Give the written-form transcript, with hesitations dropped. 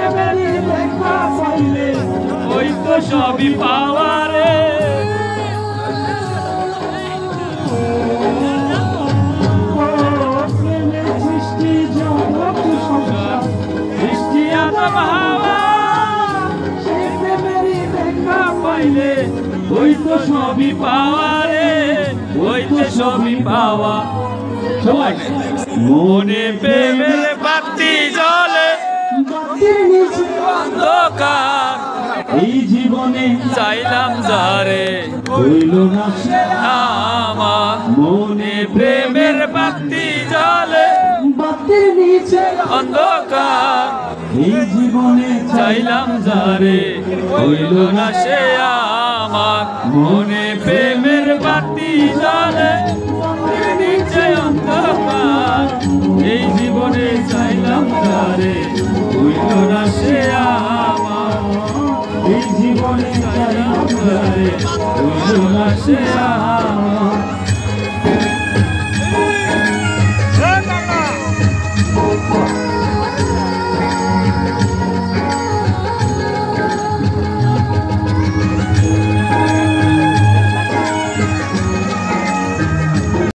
প্রেমেরই দেখা পাইলে ওই তো সবই পাওয়া রে। প্রেমের সৃষ্টি জগৎ সংসার সৃষ্টি আদম হাওয়া, সেই প্রেমেরই দেখা পাইলে ওই তো সবই পাওয়া রে, ওই তো সবই পাওয়া। মনে প্রেমের বাতি জ্বলে অন্ধকার, এই জীবনে চাইলাম যারে হইল না সে আমার। মনে প্রেমের বাতি জ্বলে বাতির নিচে অন্ধকার, এই জীবনে চাইলাম যারে হইল না সে আমার। মনে প্রেমের বাতি জ্বলে বাতির নিচে অন্ধকার, এই জীবনে চাইলাম যারে হইল না সে আমার। এই জীবনে চাইলাম যারে হইল না সে আমার।